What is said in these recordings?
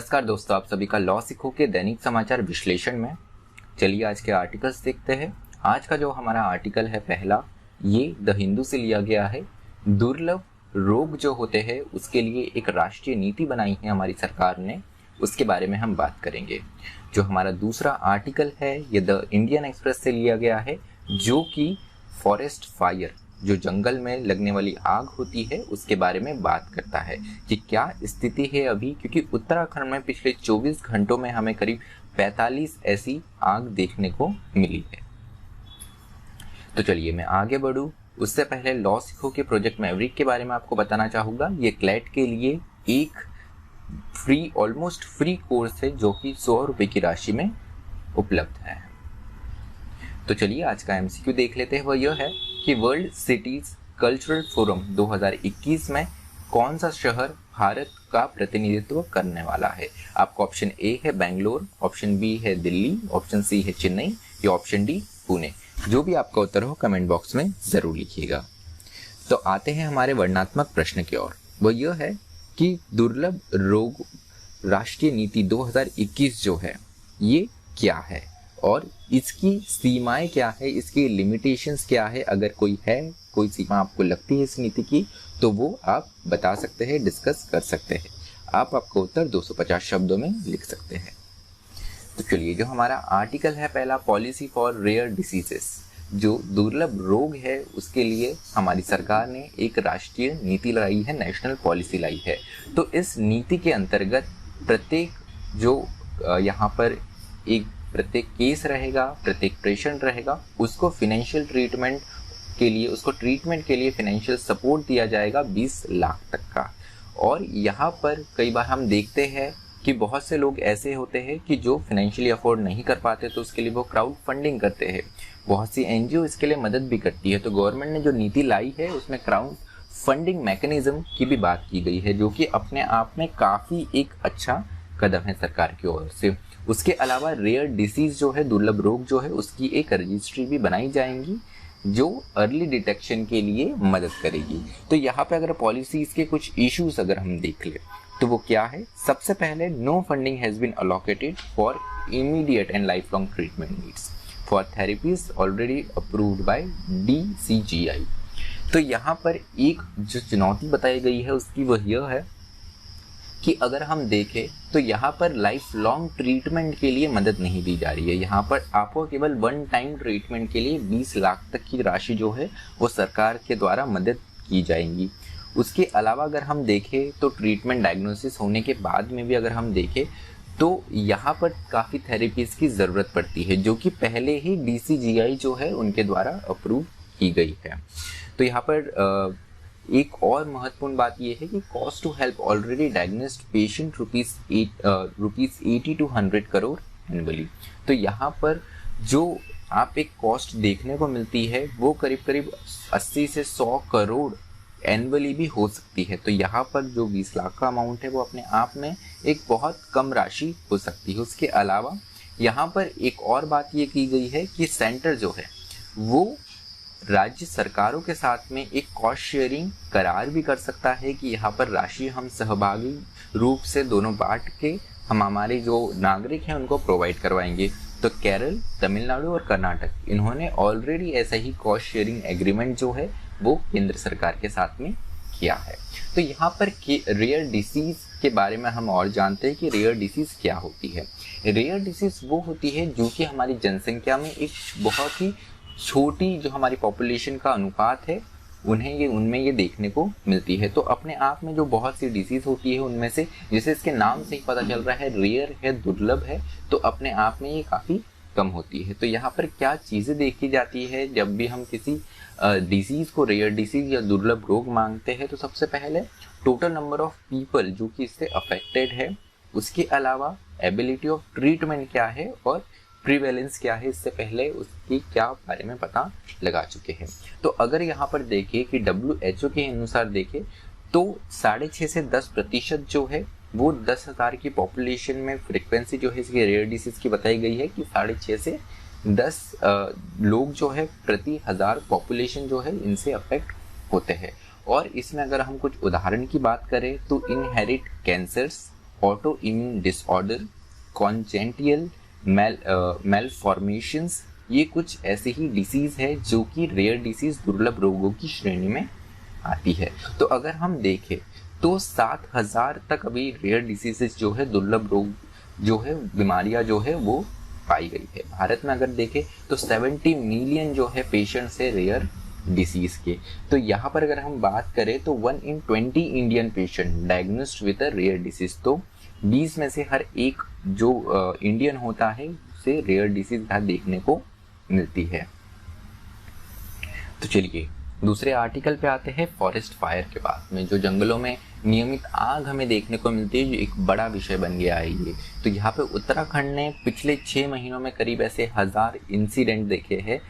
नमस्कार दोस्तों, आप सभी का लॉ सीखो के दैनिक समाचार विश्लेषण में चलिए आज के आर्टिकल्स देखते हैं। आज का जो हमारा आर्टिकल है पहला, ये द हिंदू से लिया गया है। दुर्लभ रोग जो होते हैं उसके लिए एक राष्ट्रीय नीति बनाई है हमारी सरकार ने, उसके बारे में हम बात करेंगे। जो हमारा दूसरा आर्टिकल है ये द इंडियन एक्सप्रेस से लिया गया है, जो कि फॉरेस्ट फायर, जो जंगल में लगने वाली आग होती है उसके बारे में बात करता है कि क्या स्थिति है अभी, क्योंकि उत्तराखंड में पिछले 24 घंटों में हमें करीब 45 ऐसी आग देखने को मिली है। तो चलिए मैं आगे बढ़ूं, उससे पहले लॉ सीखो के प्रोजेक्ट मैवरिक के बारे में आपको बताना चाहूँगा। ये क्लैट के लिए एक ऑलमोस्ट फ्री कोर्स है जो कि 100 रुपये की राशि में उपलब्ध है। तो चलिए आज का एमसीक्यू देख लेते हैं। वह यह है कि वर्ल्ड सिटीज कल्चरल फोरम 2021 में कौन सा शहर भारत का प्रतिनिधित्व करने वाला है। आपको ऑप्शन ए है बेंगलोर, ऑप्शन बी है दिल्ली, ऑप्शन सी है चेन्नई या ऑप्शन डी पुणे। जो भी आपका उत्तर हो कमेंट बॉक्स में जरूर लिखिएगा। तो आते हैं हमारे वर्णनात्मक प्रश्न की ओर। वह यह है कि दुर्लभ रोग राष्ट्रीय नीति 2021 जो है ये क्या है और इसकी सीमाएं क्या है, इसकी लिमिटेशंस क्या है। अगर कोई सीमा आपको लगती है इस नीति की तो वो आप बता सकते हैं, डिस्कस कर सकते हैं। आपका उत्तर 250 शब्दों में लिख सकते हैं। तो चलिए जो हमारा आर्टिकल है पहला, पॉलिसी फॉर रेयर डिसीजेस, जो दुर्लभ रोग है उसके लिए हमारी सरकार ने एक राष्ट्रीय नीति लाई है, नेशनल पॉलिसी लाई है। तो इस नीति के अंतर्गत प्रत्येक केस रहेगा, प्रत्येक पेशेंट रहेगा, उसको फिनेंशियल ट्रीटमेंट के लिए फिनेंशियल सपोर्ट दिया जाएगा 20 लाख तक का। और यहाँ पर कई बार हम देखते हैं कि बहुत से लोग ऐसे होते हैं कि जो फिनेंशियली अफोर्ड नहीं कर पाते, तो उसके लिए वो क्राउड फंडिंग करते हैं। बहुत सी एनजीओ इसके लिए मदद भी करती है। तो गवर्नमेंट ने जो नीति लाई है उसमें क्राउड फंडिंग मैकेनिज्म की भी बात की गई है, जो कि अपने आप में काफ़ी एक अच्छा कदम है सरकार की ओर से। उसके अलावा रेयर डिसीज जो है, दुर्लभ रोग जो है, उसकी एक रजिस्ट्री भी बनाई जाएंगी जो अर्ली डिटेक्शन के लिए मदद करेगी। तो यहाँ पे अगर पॉलिसीज के कुछ इश्यूज अगर हम देख ले तो वो क्या है। सबसे पहले, no funding has been allocated for immediate and life long treatment needs for therapies already approved by DCGI। तो यहाँ पर एक जो चुनौती बताई गई है उसकी वह यह है कि अगर हम देखें तो यहाँ पर लाइफ लॉन्ग ट्रीटमेंट के लिए मदद नहीं दी जा रही है। यहाँ पर आपको केवल वन टाइम ट्रीटमेंट के लिए 20 लाख तक की राशि जो है वो सरकार के द्वारा मदद की जाएंगी। उसके अलावा अगर हम देखें तो ट्रीटमेंट डायग्नोसिस होने के बाद में भी अगर हम देखें तो यहाँ पर काफ़ी थेरेपीज़ की ज़रूरत पड़ती है, जो कि पहले ही DCGI जो है उनके द्वारा अप्रूव की गई है। तो यहाँ पर एक और महत्वपूर्ण बात यह है कि cost to help already diagnosed patient rupees 80 to 100 crore annually. तो यहाँ पर जो आप एक कॉस्ट देखने को मिलती है वो करीब करीब 80 से 100 करोड़ एनुअली भी हो सकती है। तो यहाँ पर जो 20 लाख का अमाउंट है वो अपने आप में एक बहुत कम राशि हो सकती है। उसके अलावा यहाँ पर एक और बात ये की गई है कि सेंटर जो है वो राज्य सरकारों के साथ में एक कॉस्ट शेयरिंग करार भी कर सकता है कि यहाँ पर राशि हम सहभागी रूप से दोनों बांट के हम हमारे जो नागरिक हैं उनको प्रोवाइड करवाएंगे। तो केरल, तमिलनाडु और कर्नाटक, इन्होंने ऑलरेडी ऐसा ही कॉस्ट शेयरिंग एग्रीमेंट जो है वो केंद्र सरकार के साथ में किया है। तो यहाँ पर रेयर डिसीज के बारे में हम और जानते हैं कि रेयर डिसीज क्या होती है। रेयर डिसीज वो होती है जो कि हमारी जनसंख्या में एक बहुत ही छोटी जो हमारी पॉपुलेशन का अनुपात है उनमें ये देखने को मिलती है। तो अपने आप में जो बहुत सी डिसीज होती है उनमें से, जैसे इसके नाम से ही पता चल रहा है, रेयर है, दुर्लभ है, तो अपने आप में ये काफ़ी कम होती है। तो यहाँ पर क्या चीज़ें देखी जाती है जब भी हम किसी डिसीज़ को रेयर डिसीज या दुर्लभ रोग मांगते हैं। तो सबसे पहले टोटल नंबर ऑफ पीपल जो कि इससे अफेक्टेड है, उसके अलावा एबिलिटी ऑफ ट्रीटमेंट क्या है और प्रीवेलेंस क्या है, इससे पहले उसकी क्या बारे में पता लगा चुके हैं। तो अगर यहाँ पर देखें कि WHO के अनुसार देखें तो 6.5 से 10% जो है वो 10,000 की पॉपुलेशन में फ्रीक्वेंसी जो है इसकी रेयर डिसीज की बताई गई है कि 6.5 से 10 लोग जो है प्रति 1000 पॉपुलेशन जो है इनसे अफेक्ट होते हैं। और इसमें अगर हम कुछ उदाहरण की बात करें तो inherit cancers, auto immune disorder, congenital malformations, ये कुछ ऐसे ही डिसीज है जो कि रेयर डिसीज, दुर्लभ रोगों की श्रेणी में आती है। तो अगर हम देखें तो 7,000 तक अभी रेयर डिसीजेस जो है, दुर्लभ रोग जो है, बीमारियां जो है वो पाई गई है। भारत में अगर देखें तो 70 मिलियन जो है पेशेंट्स है रेयर डिसीज के। तो यहाँ पर अगर हम बात करें तो 1 in 20 Indian patient diagnosed with a rare disease, तो 20 में से हर एक जो इंडियन होता है उसे रेयर डिसीज देखने को मिलती है। तो चलिए दूसरे आर्टिकल पे आते हैं, फॉरेस्ट फायर के बाद में जो जंगलों में नियमित आग हमें देखने को मिलती है, जो एक बड़ा विषय बन गया है ये। तो यहाँ पे उत्तराखंड ने पिछले 6 महीनों में करीब ऐसे 1000 इंसिडेंट देखे हैं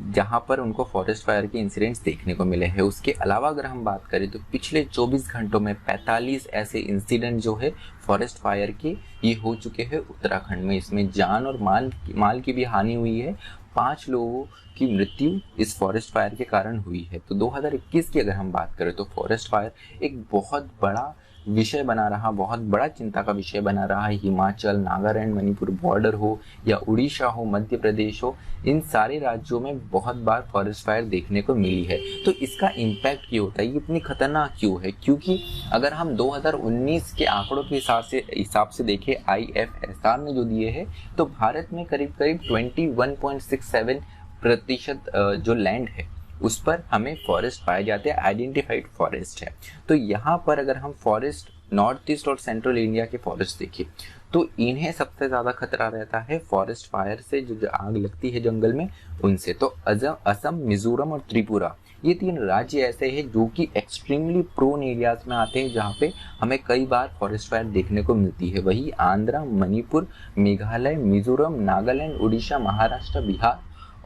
जहाँ पर उनको फॉरेस्ट फायर के इंसिडेंट्स देखने को मिले हैं। उसके अलावा अगर हम बात करें तो पिछले 24 घंटों में 45 ऐसे इंसिडेंट जो है फॉरेस्ट फायर के ये हो चुके हैं उत्तराखंड में। इसमें जान और माल की भी हानि हुई है। 5 लोगों की मृत्यु इस फॉरेस्ट फायर के कारण हुई है। तो 2021 की अगर हम बात करें तो फॉरेस्ट फायर एक बहुत बड़ा विषय बना रहा, बहुत बड़ा चिंता का विषय बना रहा है। हिमाचल, नागालैंड, मणिपुर बॉर्डर हो या उड़ीसा हो, मध्य प्रदेश हो, इन सारे राज्यों में बहुत बार फॉरेस्ट फायर देखने को मिली है। तो इसका इम्पैक्ट क्यों होता है, ये इतनी खतरनाक क्यों है? क्योंकि अगर हम 2019 के आंकड़ों के हिसाब से देखें, IFSR ने जो दिए हैं, तो भारत में करीब 21.67% जो लैंड है उस पर हमें फॉरेस्ट पाए जाते हैं, आइडेंटिफाइड फॉरेस्ट है। तो यहाँ पर अगर हम फॉरेस्ट नॉर्थ ईस्ट और सेंट्रल इंडिया के फॉरेस्ट देखें तो इन्हें सबसे ज़्यादा खतरा रहता है फॉरेस्ट फायर से, जो आग लगती है जंगल में उनसे। तो असम, मिजोरम और त्रिपुरा, ये 3 राज्य ऐसे हैं जो कि एक्सट्रीमली प्रोन एरियाज में आते हैं, जहाँ पे हमें कई बार फॉरेस्ट फायर देखने को मिलती है। वही आंध्रा, मणिपुर, मेघालय, मिजोरम, नागालैंड, उड़ीसा, महाराष्ट्र, बिहार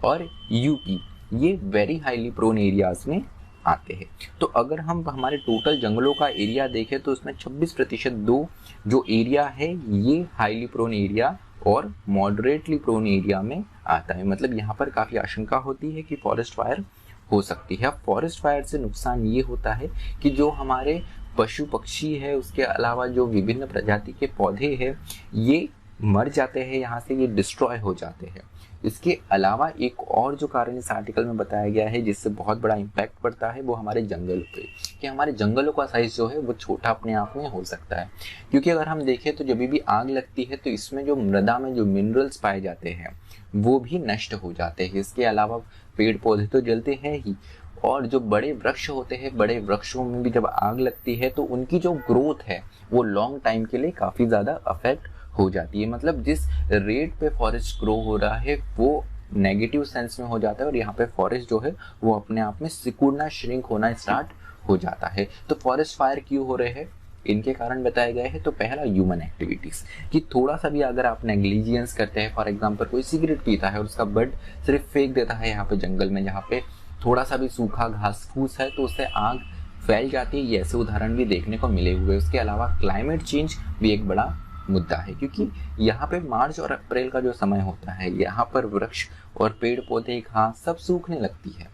और यूपी, ये वेरी हाईली प्रोन एरियाज में आते हैं। तो अगर हम हमारे टोटल जंगलों का एरिया देखें तो उसमें 26% जो एरिया है ये हाईली प्रोन एरिया और मॉडरेटली प्रोन एरिया में आता है। मतलब यहाँ पर काफ़ी आशंका होती है कि फॉरेस्ट फायर हो सकती है। अब फॉरेस्ट फायर से नुकसान ये होता है कि जो हमारे पशु पक्षी है, उसके अलावा जो विभिन्न प्रजाति के पौधे हैं, ये मर जाते हैं, यहाँ से ये डिस्ट्रॉय हो जाते हैं। इसके अलावा एक और जो कारण इस आर्टिकल में बताया गया है जिससे बहुत बड़ा इम्पैक्ट पड़ता है, वो हमारे जंगल पे, कि हमारे जंगलों का साइज जो है वो छोटा अपने आप में हो सकता है। क्योंकि अगर हम देखें तो जब भी आग लगती है तो इसमें जो मृदा में जो मिनरल्स पाए जाते हैं वो भी नष्ट हो जाते हैं। इसके अलावा पेड़ पौधे तो जलते हैं ही, और जो बड़े वृक्ष होते हैं, बड़े वृक्षों में भी जब आग लगती है तो उनकी जो ग्रोथ है वो लॉन्ग टाइम के लिए काफ़ी ज़्यादा अफेक्ट हो जाती है। मतलब जिस रेट पे फॉरेस्ट ग्रो हो रहा है वो नेगेटिव सेंस में हो जाता है, और यहाँ पे फॉरेस्ट जो है वो अपने आप में सिकुड़ना, श्रिंक होना स्टार्ट हो जाता है। तो फॉरेस्ट फायर क्यों हो रहे हैं, इनके कारण बताए गए हैं। तो पहला, ह्यूमन एक्टिविटीज, कि थोड़ा सा भी अगर आप नेग्लिजियंस करते हैं, फॉर एग्जांपल कोई सिगरेट पीता है और उसका बड सिर्फ फेंक देता है यहाँ पे जंगल में, जहाँ पे थोड़ा सा भी सूखा घास फूस है तो उससे आग फैल जाती है। ये ऐसे उदाहरण भी देखने को मिले हुए। उसके अलावा क्लाइमेट चेंज भी एक बड़ा मुद्दा है, क्योंकि यहाँ पे मार्च और अप्रैल का जो समय होता है, यहाँ पर वृक्ष और पेड़ पौधे, घास सब सूखने लगती है।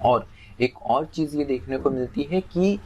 और एक और चीज़ ये देखने को मिलती है कि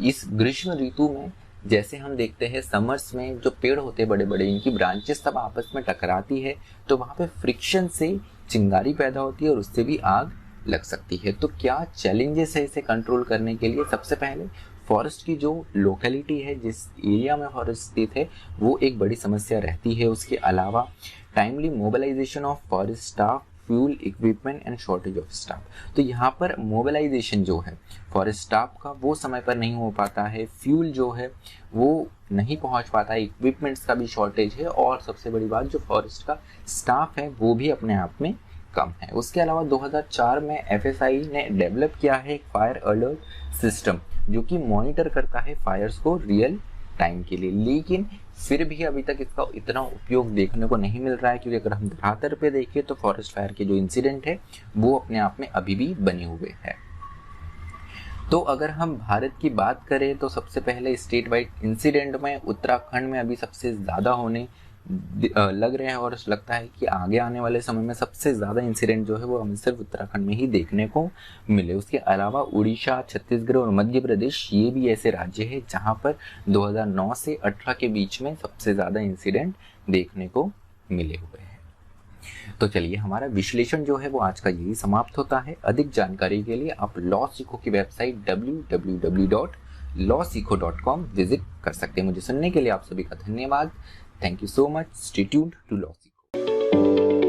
इस ग्रीष्म ऋतु में जैसे हम देखते हैं समर्स में जो पेड़ होते हैं बड़े बड़े, इनकी ब्रांचेस तब आपस में टकराती है तो वहाँ पे फ्रिक्शन से चिंगारी पैदा होती है और उससे भी आग लग सकती है। तो क्या चैलेंजेस है इसे कंट्रोल करने के लिए? सबसे पहले फॉरेस्ट की जो लोकेलिटी है, जिस एरिया में फॉरेस्ट स्थित है, वो एक बड़ी समस्या रहती है। उसके अलावा timely mobilisation of forest staff, fuel, equipment and shortage of staff. तो यहाँ पर मोबिलाइजेशन जो है फॉरेस्ट स्टाफ का वो समय पर नहीं हो पाता है, फ्यूल जो है वो नहीं पहुँच पाता है, इक्विपमेंट्स का भी शॉर्टेज है, और सबसे बड़ी बात जो फॉरेस्ट का स्टाफ है वो भी अपने आप में कम है। उसके अलावा 2004 में FSI ने डेवलप किया है एक फायर अलर्ट सिस्टम जो कि मॉनिटर करता है फायर्स को रियल टाइम के लिए, लेकिन फिर भी अभी तक इसका इतना उपयोग देखने को नहीं मिल रहा है। क्योंकि अगर हम धरातल पे देखें तो फॉरेस्ट फायर के जो इंसिडेंट है वो अपने आप में अभी भी बने हुए हैं। तो अगर हम भारत की बात करें तो सबसे पहले स्टेट वाइड इंसिडेंट में उत्तराखंड में अभी सबसे ज़्यादा होने लग रहे हैं और लगता है कि आगे आने वाले समय में सबसे ज़्यादा इंसिडेंट जो है वो हमें सिर्फ उत्तराखंड में ही देखने को मिले। उसके अलावा उड़ीसा, छत्तीसगढ़ और मध्य प्रदेश ये भी ऐसे राज्य हैं जहाँ पर 2009 से 18 के बीच में सबसे ज़्यादा इंसिडेंट देखने को मिले हुए हैं। तो चलिए, हमारा विश्लेषण जो है वो आज का यही समाप्त होता है। अधिक जानकारी के लिए आप लॉ सीखो की वेबसाइट www.lawsikho.com विजिट कर सकते हैं। मुझे सुनने के लिए आप सभी का धन्यवाद। Thank you so much. Stay tuned to Law सीखो।